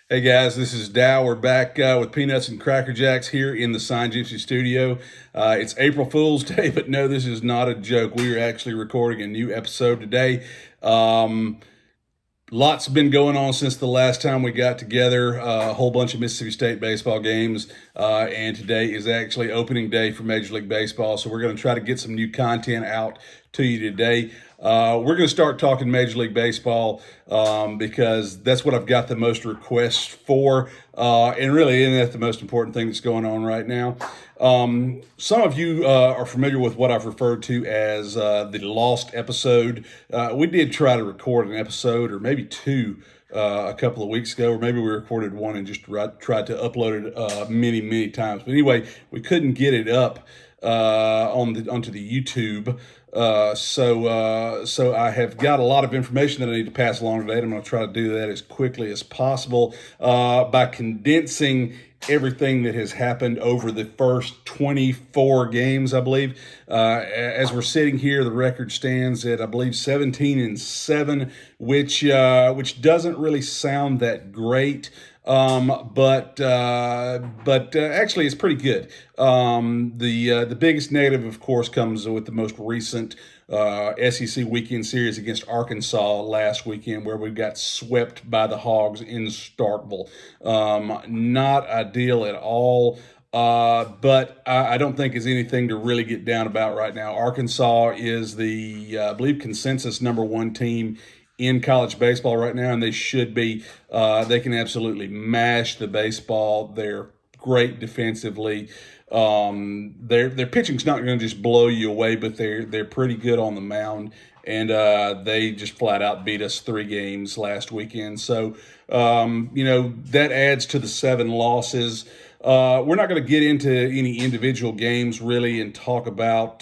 Hey guys, this is Dow. We're back with Peanuts and Cracker Jacks here in the Sign Gypsy studio. It's April Fool's Day, but no, this is not a joke. We are actually recording a new episode today. Lots been going on since the last time we got together. A whole bunch of Mississippi State baseball games, and today is actually opening day for Major League Baseball. So we're going to try to get some new content out to you today. We're going to start talking Major League Baseball because that's what I've got the most requests for, and really isn't that the most important thing that's going on right now. Some of you are familiar with what I've referred to as the lost episode. We did try to record an episode, or maybe two, a couple of weeks ago, or maybe we recorded one and just tried to upload it many times. But anyway, we couldn't get it up onto the YouTube. So I have got a lot of information that I need to pass along today. I'm going to try to do that as quickly as possible by condensing everything that has happened over the first 24 games, I believe. As we're sitting here, the record stands at, I believe, 17-7, which doesn't really sound that great. But actually, it's pretty good. The biggest negative, of course, comes with the most recent SEC weekend series against Arkansas last weekend, where we got swept by the Hogs in Starkville. Not ideal at all. But I don't think is anything to really get down about right now. Arkansas is the, I believe, consensus number one team in college baseball right now, and they should be. They can absolutely mash the baseball. They're great defensively. Their pitching's not going to just blow you away, but they're pretty good on the mound, and they just flat out beat us 3 games last weekend. So that adds to the 7 losses. We're not going to get into any individual games really and talk about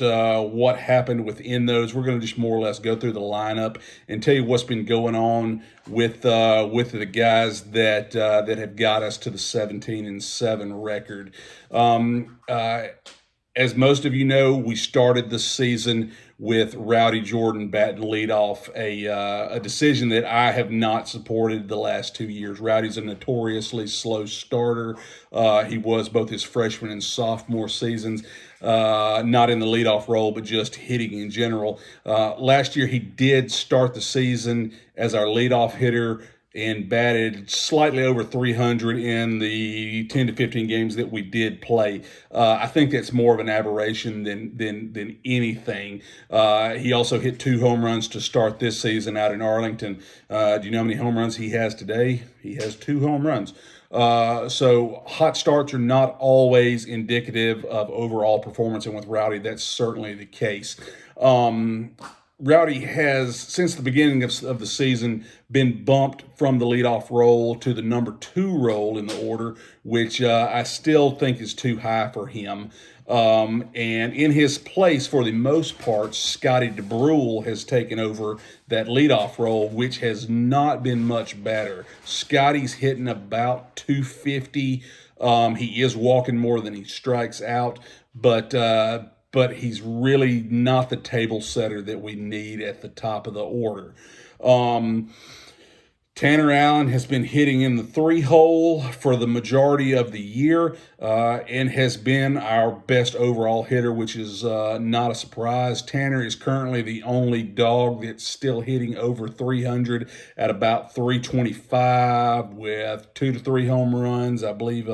what happened within those. We're going to just more or less go through the lineup and tell you what's been going on with the guys that have got us to the 17-7 record. As most of you know, we started the season with Rowdy Jordan batting leadoff, a decision that I have not supported the last 2 years. Rowdy's a notoriously slow starter. He was both his freshman and sophomore seasons, not in the leadoff role, but just hitting in general. Last year, he did start the season as our leadoff hitter and batted slightly over 300 in the 10 to 15 games that we did play. I think that's more of an aberration than anything. He also hit 2 home runs to start this season out in Arlington. Do you know how many home runs he has today? He has 2 home runs. So hot starts are not always indicative of overall performance, and with Rowdy, that's certainly the case. Rowdy has, since the beginning of the season, been bumped from the leadoff role to the number 2 role in the order, which I still think is too high for him. And in his place, for the most part, Scotty DeBrule has taken over that leadoff role, which has not been much better. Scotty's hitting about 250. He is walking more than he strikes out, but he's really not the table setter that we need at the top of the order. Tanner Allen has been hitting in the 3 hole for the majority of the year and has been our best overall hitter, which is not a surprise. Tanner is currently the only dog that's still hitting over 300 at about 325 with 2 to 3 home runs. I believe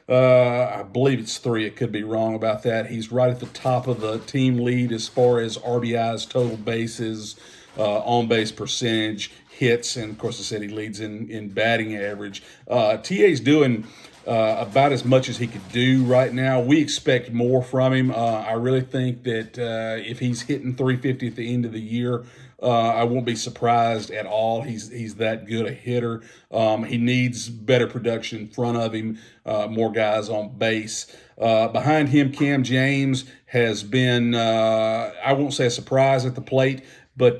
it's 3. It could be wrong about that. He's right at the top of the team lead as far as RBIs, total bases, on-base percentage, hits, and of course I said he leads in batting average. TA's doing about as much as he could do right now. We expect more from him. I really think that if he's hitting 350 at the end of the year, I won't be surprised at all. He's that good a hitter. He needs better production in front of him, more guys on base. Behind him, Cam James has been, I won't say a surprise at the plate, but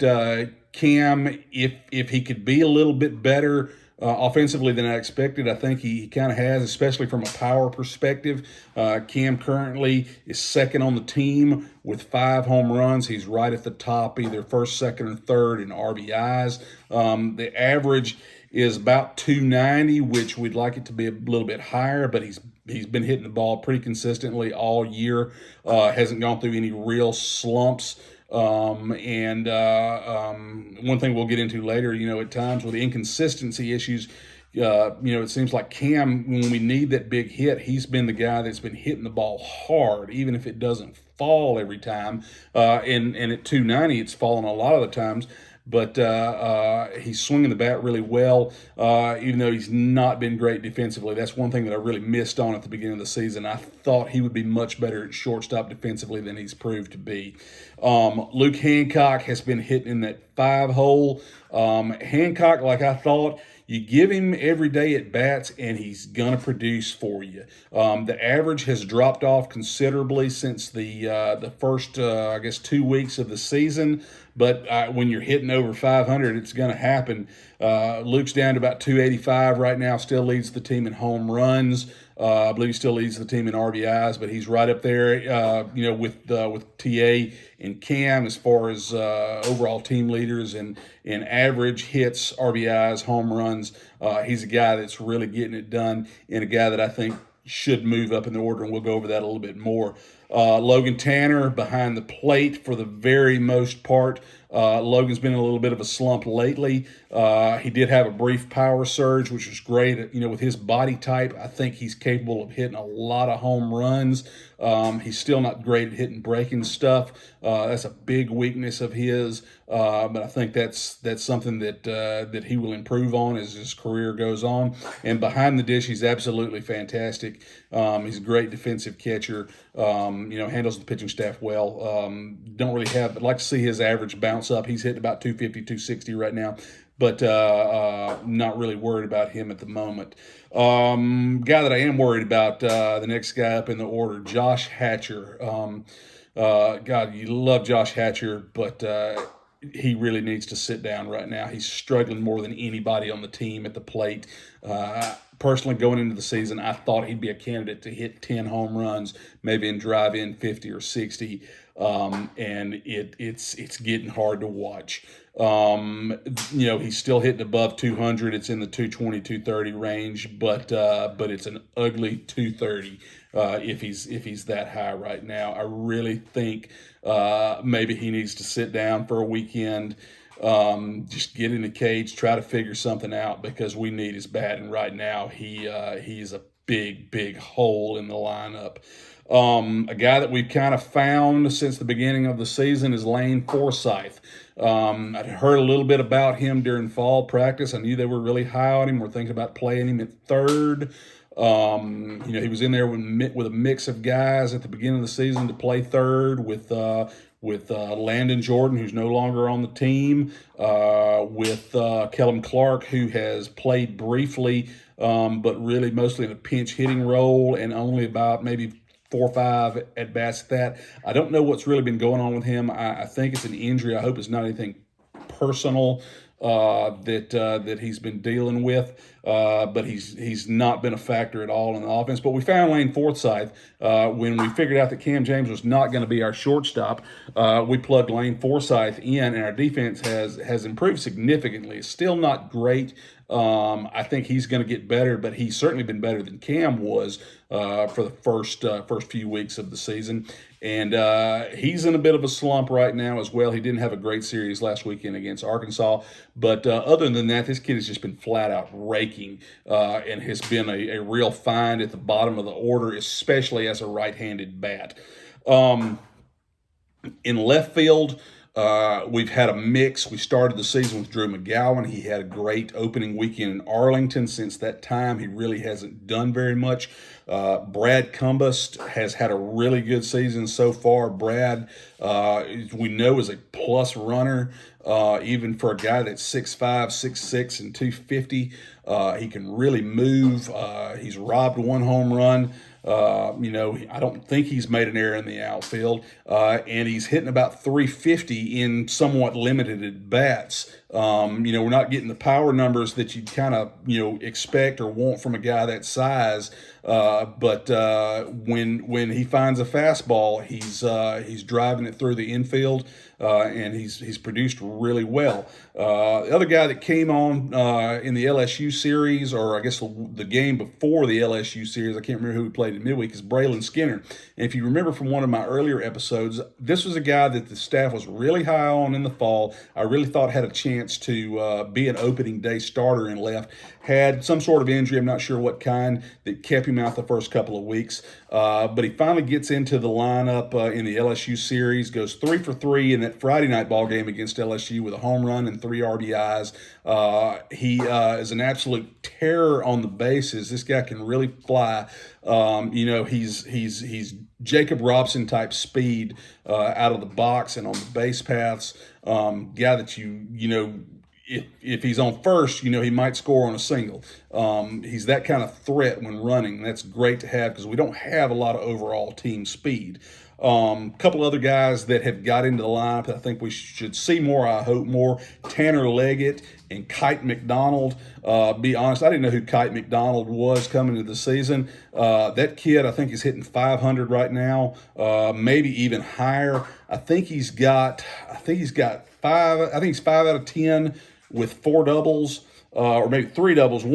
Cam, if he could be a little bit better offensively than I expected. I think he kind of has, especially from a power perspective. Cam currently is second on the team with 5 home runs. He's right at the top, either first, second, or third in RBIs. The average is about 290, which we'd like it to be a little bit higher, but he's been hitting the ball pretty consistently all year. Hasn't gone through any real slumps. One thing we'll get into later, at times with inconsistency issues, it seems like Cam, when we need that big hit, he's been the guy that's been hitting the ball hard, even if it doesn't fall every time. And at 290, it's fallen a lot of the times. But he's swinging the bat really well, even though he's not been great defensively. That's one thing that I really missed on at the beginning of the season. I thought he would be much better at shortstop defensively than he's proved to be. Luke Hancock has been hitting in that 5 hole. Hancock, like I thought, you give him every day at bats, and he's going to produce for you. The average has dropped off considerably since the first, 2 weeks of the season. But when you're hitting over 500, it's going to happen. Luke's down to about 285 right now, still leads the team in home runs. I believe he still leads the team in RBIs, but he's right up there, with TA and Cam as far as overall team leaders and average hits, RBIs, home runs. He's a guy that's really getting it done, and a guy that I think should move up in the order, and we'll go over that a little bit more. Logan Tanner behind the plate for the very most part. Logan's been in a little bit of a slump lately. He did have a brief power surge, which was great. With his body type, I think he's capable of hitting a lot of home runs. He's still not great at hitting breaking stuff. That's a big weakness of his. But I think that's something that he will improve on as his career goes on. And behind the dish, he's absolutely fantastic. He's a great defensive catcher. Handles the pitching staff well. Don't really have, but like to see his average bounce up. He's hitting about 250, 260 right now, but not really worried about him at the moment. Guy that I am worried about, the next guy up in the order, Josh Hatcher. God, you love Josh Hatcher, but he really needs to sit down right now. He's struggling more than anybody on the team at the plate. Personally, going into the season, I thought he'd be a candidate to hit 10 home runs, maybe and drive in 50 or 60. And it's getting hard to watch. He's still hitting above 200. It's in the 220, 230 range, but it's an ugly 230 if he's that high right now. I really think maybe he needs to sit down for a weekend. Just get in the cage, try to figure something out, because we need his bat, and right now he's a big hole in the lineup. A guy that we've kind of found since the beginning of the season is Lane Forsyth. I'd heard a little bit about him during fall practice. I knew they were really high on him. We're thinking about playing him at third. He was in there with a mix of guys at the beginning of the season to play third with Landon Jordan, who's no longer on the team, with Kellum Clark, who has played briefly, but really mostly in a pinch hitting role, and only about maybe 4 or 5 at bats at that. I don't know what's really been going on with him. I think it's an injury. I hope it's not anything personal that he's been dealing with, but he's not been a factor at all in the offense. But we found Lane Forsyth when we figured out that Cam James was not going to be our shortstop. We plugged Lane Forsyth in, and our defense has improved significantly. It's still not great. I think he's going to get better, but he's certainly been better than Cam was for the first few weeks of the season. And he's in a bit of a slump right now as well. He didn't have a great series last weekend against Arkansas. But other than that, this kid has just been flat out raking and has been a real find at the bottom of the order, especially as a right-handed bat. In left field, we've had a mix. We started the season with Drew Mcgowan. He had a great opening weekend in Arlington. Since that time, he really hasn't done very much. Brad Cumbest has had a really good season so far. Brad, we know, is a plus runner, even for a guy that's 6'5", 6'6", and 250. He can really move. He's robbed 1 home run. I don't think he's made an error in the outfield, and he's hitting about 350 in somewhat limited at bats. We're not getting the power numbers that you kind of, expect or want from a guy that size. But when he finds a fastball, he's driving it through the infield, and he's produced really well. The other guy that came on in the LSU series, or I guess the game before the LSU series, I can't remember who we played in midweek, is Braylon Skinner. And if you remember from one of my earlier episodes, this was a guy that the staff was really high on in the fall. I really thought had a chance to be an opening day starter in left. Had some sort of injury, I'm not sure what kind, that kept him out the first couple of weeks. But he finally gets into the lineup in the LSU series, goes 3 for 3 in that Friday night ball game against LSU with a home run and 3 RBIs. He is an absolute terror on the bases. This guy can really fly. He's Jacob Robson type speed out of the box and on the base paths. Guy that if he's on first, he might score on a single. He's that kind of threat when running. That's great to have because we don't have a lot of overall team speed. Couple other guys that have got into the lineup I think we should see more, I hope more. Tanner Leggett and Kite McDonald. Be honest, I didn't know who Kite McDonald was coming into the season. That kid, I think, is hitting 500 right now, maybe even higher. I think he's got 5 out of 10 with 4 doubles, or maybe 3 doubles,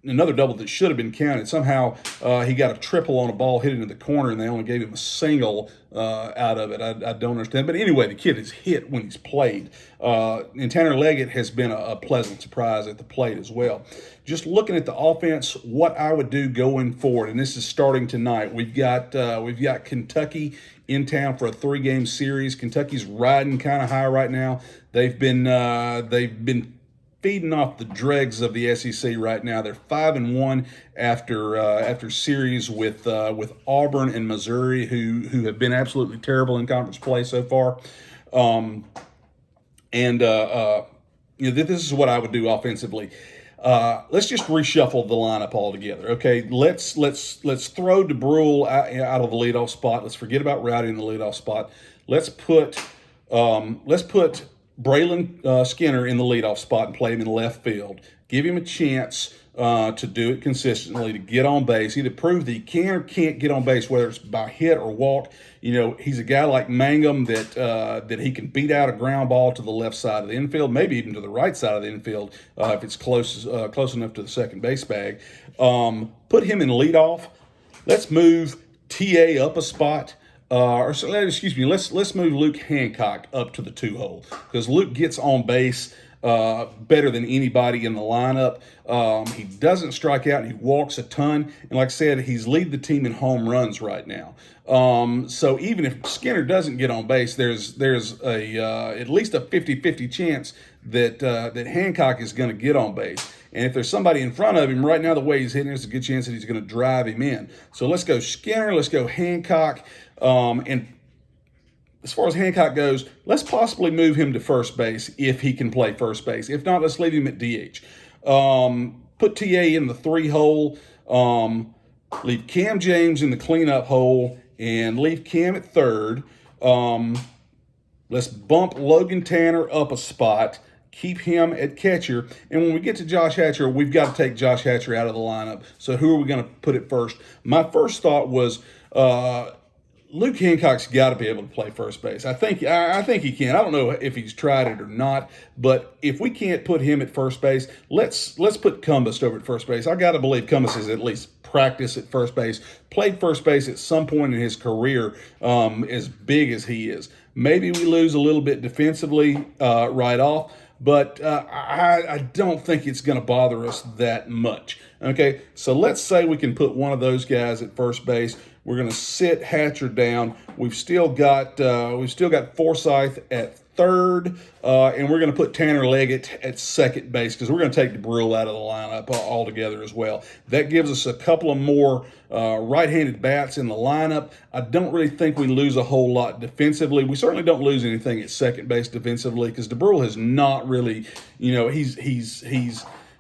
another double that should have been counted. Somehow he got a triple on a ball hit into the corner, and they only gave him a single out of it. I don't understand. But anyway, the kid is hit when he's played. And Tanner Leggett has been a pleasant surprise at the plate as well. Just looking at the offense, what I would do going forward, and this is starting tonight. We've got Kentucky in town for a 3-game series. Kentucky's riding kind of high right now. They've been feeding off the dregs of the SEC right now. They're 5-1 after series with Auburn and Missouri, who have been absolutely terrible in conference play so far. This is what I would do offensively. Let's just reshuffle the lineup altogether. Okay, let's throw DeBrule out of the leadoff spot. Let's forget about Rowdy in the leadoff spot. Let's put Braylon Skinner in the leadoff spot and play him in left field. Give him a chance to do it consistently, to get on base, either prove that he can or can't get on base, whether it's by hit or walk. He's a guy like Mangum that he can beat out a ground ball to the left side of the infield, maybe even to the right side of the infield if it's close enough to the second base bag. Put him in leadoff. Let's move TA up a spot. Let's move Luke Hancock up to the 2-hole because Luke gets on base better than anybody in the lineup. He doesn't strike out and he walks a ton. And like I said, he's lead the team in home runs right now. So even if Skinner doesn't get on base, there's at least a 50-50 chance that Hancock is going to get on base. And if there's somebody in front of him right now, the way he's hitting, there's a good chance that he's going to drive him in. So let's go Skinner, let's go Hancock. And as far as Hancock goes, let's possibly move him to first base if he can play first base. If not, let's leave him at DH. Put TA in the 3-hole. Leave Cam James in the cleanup hole and leave Cam at third. Let's bump Logan Tanner up a spot. Keep him at catcher. And when we get to Josh Hatcher, we've got to take Josh Hatcher out of the lineup. So who are we going to put at first? My first thought was Luke Hancock's got to be able to play first base. I think he can. I don't know if he's tried it or not, but if we can't put him at first base, let's put Cumbest over at first base. I got to believe Cumbest has at least practiced at first base, played first base at some point in his career, as big as he is. Maybe we lose a little bit defensively right off, but I don't think it's going to bother us that much. Okay, so let's say we can put one of those guys at first base. We're going to sit Hatcher down. We've still got Forsyth at third, and we're going to put Tanner Leggett at second base because we're going to take DeBrule out of the lineup altogether as well. That gives us a couple of more right-handed bats in the lineup. I don't really think we lose a whole lot defensively. We certainly don't lose anything at second base defensively because DeBrule has not really, he's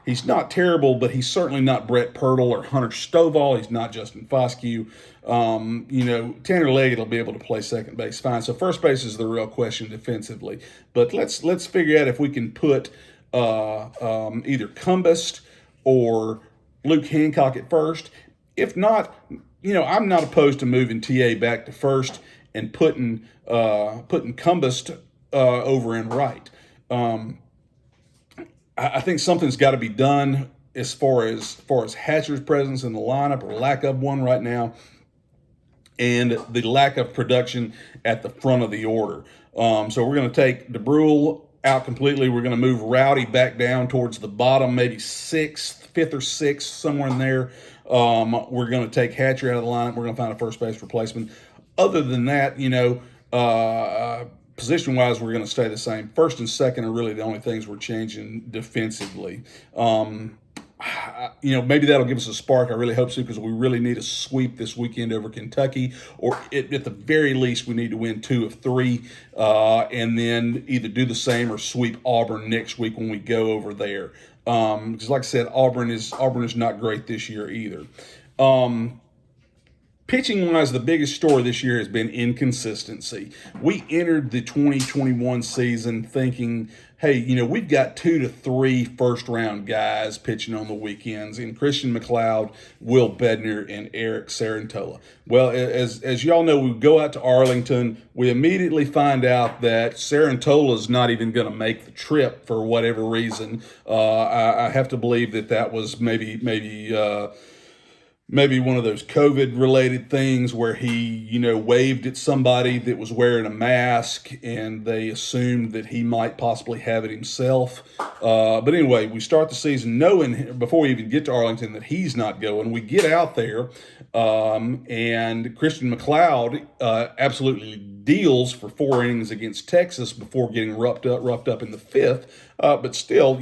He's not terrible, but he's certainly not Brett Pirtle or Hunter Stovall. He's not Justin Foscue. Tanner Leggett will be able to play second base fine. So first base is the real question defensively. But let's figure out if we can put either Cumbest or Luke Hancock at first. If not, I'm not opposed to moving TA back to first and putting Cumbest over in right. I think something's got to be done as far as Hatcher's presence in the lineup, or lack of one right now, and the lack of production at the front of the order. So we're going to take DeBrule out completely. We're going to move Rowdy back down towards the bottom, maybe fifth or sixth, somewhere in there. We're going to take Hatcher out of the lineup. We're going to find a first base replacement. Other than that, position-wise, we're going to stay the same. First and second are really the only things we're changing defensively. Maybe that'll give us a spark. I really hope so, because we really need a sweep this weekend over Kentucky, or at the very least, we need to win 2 of 3, and then either do the same or sweep Auburn next week when we go over there. Because, like I said, Auburn is not great this year either. Pitching-wise, the biggest story this year has been inconsistency. We entered the 2021 season thinking, hey, we've got 2 to 3 first-round guys pitching on the weekends in Christian McLeod, Will Bednar, and Eric Sarantola. Well, as y'all know, we go out to Arlington. We immediately find out that Sarantola is not even going to make the trip for whatever reason. I have to believe that was maybe one of those COVID-related things where he, waved at somebody that was wearing a mask, and they assumed that he might possibly have it himself. But anyway, we start the season knowing, before we even get to Arlington, that he's not going. We get out there, and Christian McLeod absolutely deals for 4 innings against Texas before getting roughed up in the 5th. But still,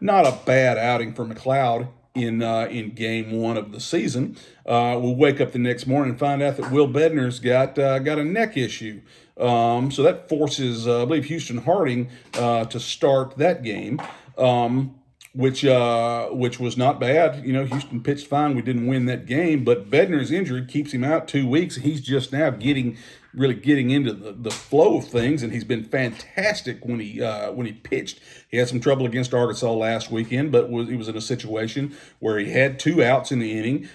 not a bad outing for McLeod in game 1 of the season. We'll wake up the next morning and find out that Will Bednar's got a neck issue. So that forces, I believe, Houston Harding to start that game, which was not bad. Houston pitched fine. We didn't win that game, but Bednar's injury keeps him out 2 weeks. He's just now really getting into the flow of things, and he's been fantastic when he pitched. He had some trouble against Arkansas last weekend, but he was in a situation where he had 2 outs in the inning.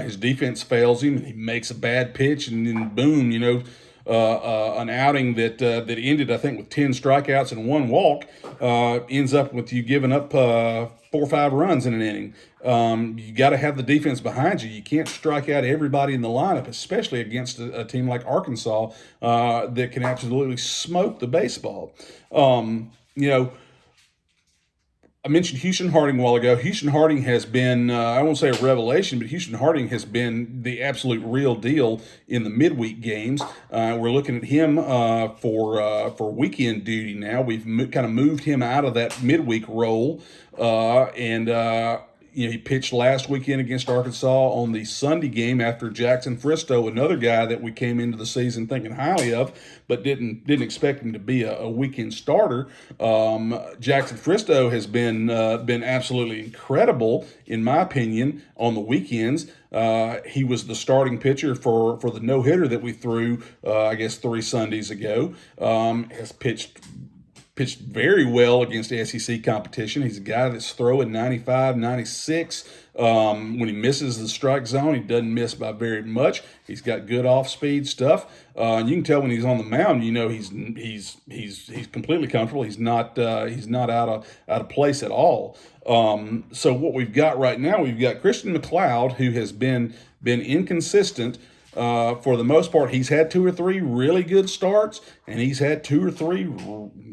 His defense fails him, and he makes a bad pitch, and then boom, an outing that ended, I think, with 10 strikeouts and 1 walk, ends up with you giving up 4 or 5 runs in an inning. You got to have the defense behind you. You can't strike out everybody in the lineup, especially against a team like Arkansas that can absolutely smoke the baseball. I mentioned Houston Harding a while ago. Houston Harding has been, I won't say a revelation, but Houston Harding has been the absolute real deal in the midweek games. We're looking at him for weekend duty now. We've kind of moved him out of that midweek role, he pitched last weekend against Arkansas on the Sunday game after Jackson Fristo, another guy that we came into the season thinking highly of, but didn't expect him to be a weekend starter. Jackson Fristo has been absolutely incredible, in my opinion, on the weekends. He was the starting pitcher for the no-hitter that we threw, 3 Sundays ago. Has pitched very well against SEC competition. He's a guy that's throwing 95, 96. When he misses the strike zone, he doesn't miss by very much. He's got good off-speed stuff. And you can tell when he's on the mound, he's completely comfortable. He's not out of place at all. So what we've got right now, we've got Christian McLeod, who has been inconsistent. For the most part. He's had 2 or 3 really good starts, and he's had 2 or 3,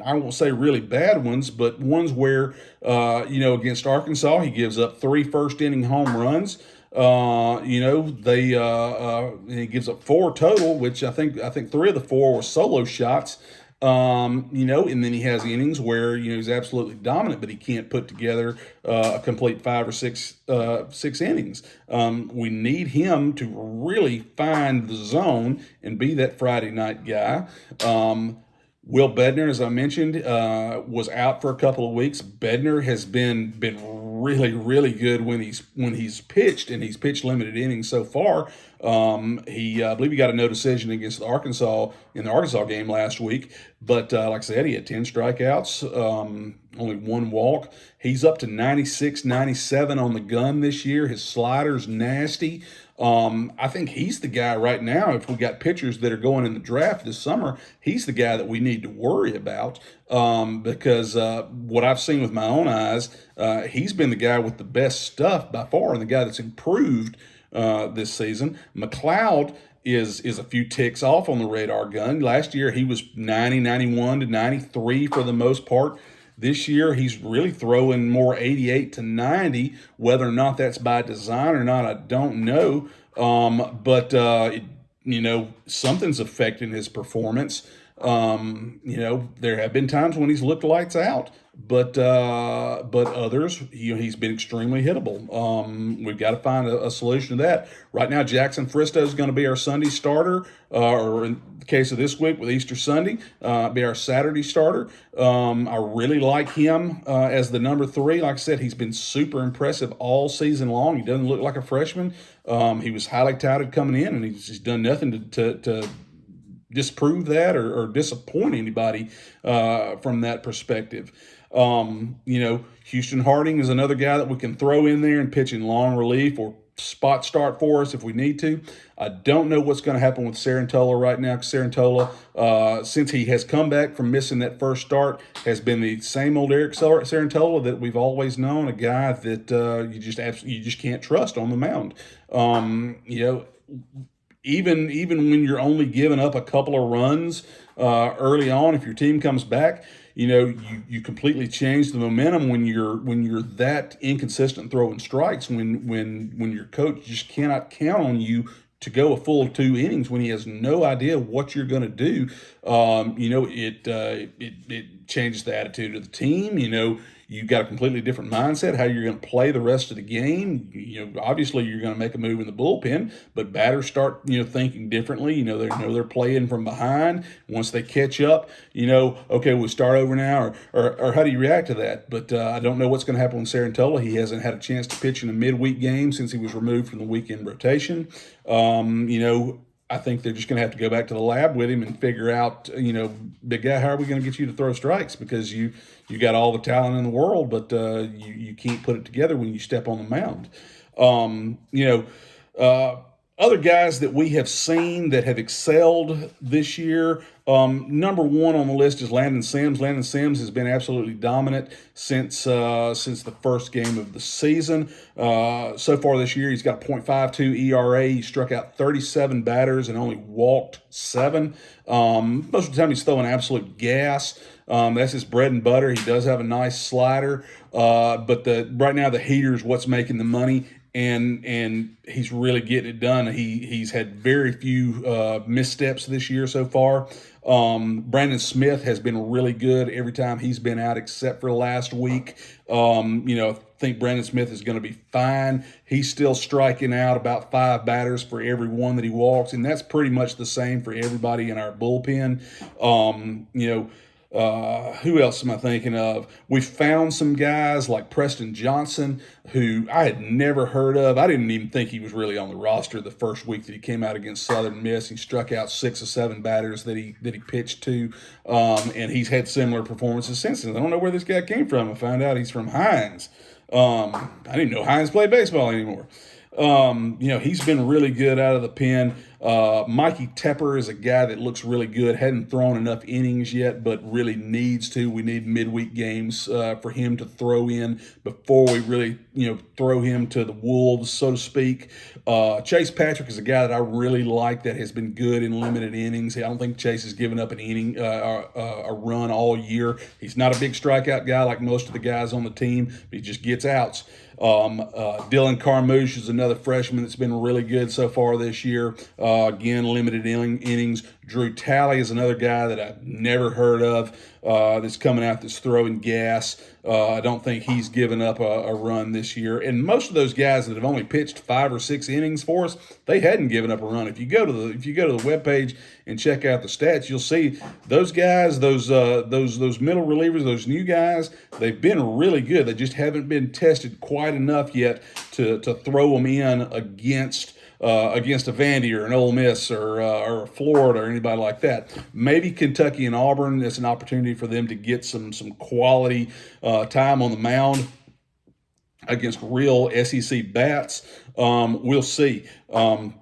I won't say really bad ones, but ones where, against Arkansas, he gives up 3 first-inning home runs. He gives up 4 total, which I think 3 of the 4 were solo shots. And then he has innings where, he's absolutely dominant, but he can't put together a complete 5 or 6 innings. We need him to really find the zone and be that Friday night guy. Will Bednar, as I mentioned, was out for a couple of weeks. Bednar has been really, really good when he's pitched, and he's pitched limited innings so far. I believe he got a no decision against Arkansas in the Arkansas game last week. But like I said, he had 10 strikeouts, only one walk. He's up to 96, 97 on the gun this year. His slider's nasty. I think he's the guy right now. If we got pitchers that are going in the draft this summer, he's the guy that we need to worry about, because what I've seen with my own eyes, he's been the guy with the best stuff by far, and the guy that's improved this season. McLeod is a few ticks off on the radar gun. Last year he was 90, 91 to 93 for the most part. This year he's really throwing more 88 to 90. Whether or not that's by design or not, I don't know. But something's affecting his performance. There have been times when he's looked lights out, but others, he's been extremely hittable. We've got to find a solution to that. Right now, Jackson Fristo is going to be our Sunday starter, or in the case of this week with Easter Sunday, be our Saturday starter. I really like him as the number 3. Like I said, he's been super impressive all season long. He doesn't look like a freshman. He was highly touted coming in, and he's done nothing to disprove that or disappoint anybody from that perspective. Houston Harding is another guy that we can throw in there and pitch in long relief or spot start for us if we need to. I don't know what's going to happen with Cerantola right now, because Cerantola, since he has come back from missing that first start, has been the same old Eric Cerantola that we've always known, a guy that you just can't trust on the mound. Even when you're only giving up a couple of runs early on, if your team comes back, you completely change the momentum when you're that inconsistent throwing strikes. When your coach just cannot count on you to go a full 2 innings when he has no idea what you're going to do, it changes the attitude of the team. You've got a completely different mindset, how you're going to play the rest of the game. Obviously you're going to make a move in the bullpen, but batters start, thinking differently. They know they're playing from behind. Once they catch up, okay, we'll start over now, or how do you react to that? But I don't know what's going to happen with Cerantola. He hasn't had a chance to pitch in a midweek game since he was removed from the weekend rotation. I think they're just going to have to go back to the lab with him and figure out, big guy, how are we going to get you to throw strikes? Because you got all the talent in the world, but you can't put it together when you step on the mound. Other guys that we have seen that have excelled this year, number 1 on the list is Landon Sims. Landon Sims has been absolutely dominant since the first game of the season. So far this year, he's got a .52 ERA. He struck out 37 batters and only walked 7. Most of the time, he's throwing absolute gas. That's his bread and butter. He does have a nice slider, but right now the heater is what's making the money. And he's really getting it done. He's had very few missteps this year so far. Brandon Smith has been really good every time he's been out, except for last week. I think Brandon Smith is going to be fine. He's still striking out about 5 batters for every one that he walks, and that's pretty much the same for everybody in our bullpen. Who else am I thinking of? We found some guys like Preston Johnson, who I had never heard of. I didn't even think he was really on the roster the first week that he came out against Southern Miss. He struck out 6 or 7 batters that he pitched to, and he's had similar performances since then. I don't know where this guy came from. I found out he's from Hines. I didn't know Hines played baseball anymore. He's been really good out of the pen. Mikey Tepper is a guy that looks really good. Hadn't thrown enough innings yet, but really needs to. We need midweek games for him to throw in before we really, throw him to the wolves, so to speak. Chase Patrick is a guy that I really like that has been good in limited innings. I don't think Chase has given up an inning, a run all year. He's not a big strikeout guy like most of the guys on the team, but he just gets outs. Dylan Carmouche is another freshman that's been really good so far this year. Again, limited innings. Drew Talley is another guy that I've never heard of that's coming out that's throwing gas. I don't think he's given up a run this year. And most of those guys that have only pitched 5 or 6 innings for us, they hadn't given up a run. If you go to the webpage and check out the stats, you'll see those guys, those middle relievers, those new guys, they've been really good. They just haven't been tested quite enough yet to throw them in against a Vandy or an Ole Miss or Florida or anybody like that. Maybe Kentucky and Auburn, it's an opportunity for them to get some quality time on the mound against real SEC bats. We'll see. The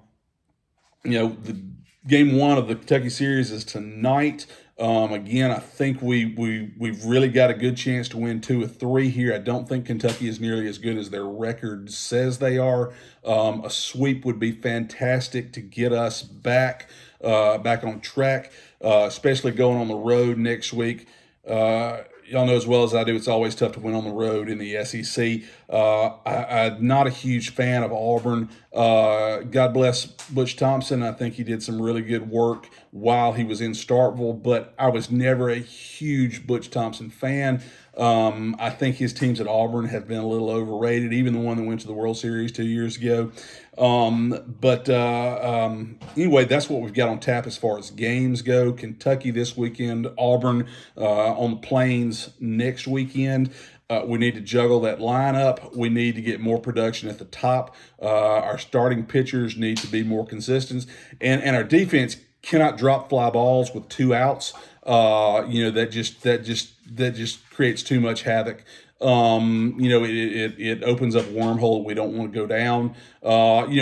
game 1 of the Kentucky series is tonight. Again, I think we've really got a good chance to win 2 or 3 here. I don't think Kentucky is nearly as good as their record says they are. A sweep would be fantastic to get us back on track, especially going on the road next week. Y'all know as well as I do, it's always tough to win on the road in the SEC. I'm not a huge fan of Auburn. God bless Butch Thompson. I think he did some really good work while he was in Starkville, but I was never a huge Butch Thompson fan. I think his teams at Auburn have been a little overrated, even the one that went to the World Series 2 years ago. Anyway, that's what we've got on tap as far as games go. Kentucky this weekend, Auburn on the Plains next weekend. We need to juggle that lineup. We need to get more production at the top. Our starting pitchers need to be more consistent, and our defense cannot drop fly balls with 2 outs. That just creates too much havoc. It opens up a wormhole that we don't want to go down.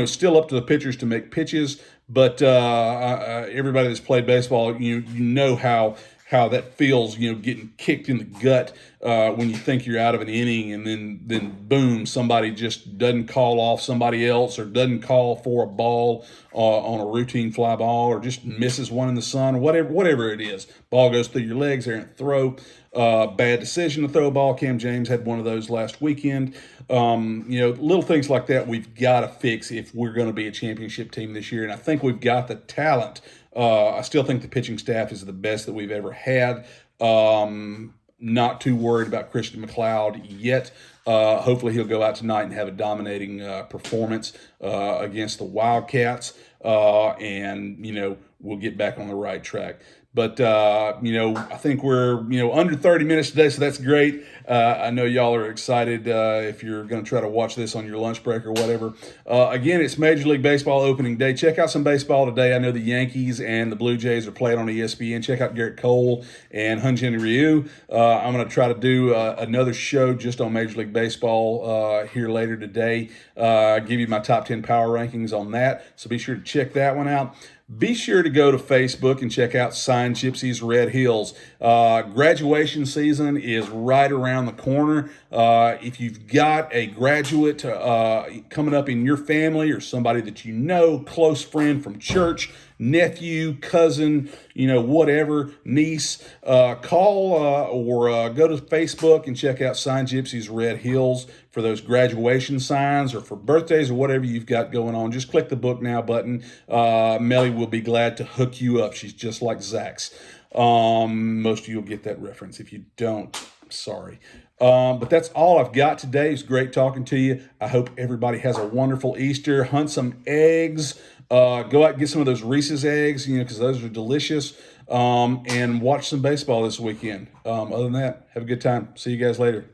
Still up to the pitchers to make pitches, but everybody that's played baseball, you know how that feels, getting kicked in the gut when you think you're out of an inning, and then boom, somebody just doesn't call off somebody else or doesn't call for a ball on a routine fly ball, or just misses one in the sun, or whatever it is. Ball goes through your legs, errant throw. Bad decision to throw a ball. Cam James had one of those last weekend. Little things like that we've got to fix if we're going to be a championship team this year, and I think we've got the talent. I still think the pitching staff is the best that we've ever had. Not too worried about Christian McLeod yet. Hopefully he'll go out tonight and have a dominating performance against the Wildcats, and we'll get back on the right track. But, I think we're, under 30 minutes today, so that's great. I know y'all are excited if you're going to try to watch this on your lunch break or whatever. Again, it's Major League Baseball opening day. Check out some baseball today. I know the Yankees and the Blue Jays are playing on ESPN. Check out Garrett Cole and Hyun-Jin Ryu. I'm going to try to do another show just on Major League Baseball here later today. Give you my top 10 power rankings on that, so be sure to check that one out. Be sure to go to Facebook and check out Sign Gypsies Red Hills. Graduation season is right around the corner. If you've got a graduate coming up in your family, or somebody that you know, close friend from church, nephew, cousin, whatever, niece, call or go to Facebook and check out Sign Gypsies Red Hills for those graduation signs, or for birthdays, or whatever you've got going on. Just click the book now button. Melly will be glad to hook you up. She's just like Zach's. Most of you will get that reference. If you don't, I'm sorry. But that's all I've got today. It's great talking to you. I hope everybody has a wonderful Easter. Hunt some eggs. Go out and get some of those Reese's eggs, because those are delicious. And watch some baseball this weekend. Other than that, have a good time. See you guys later.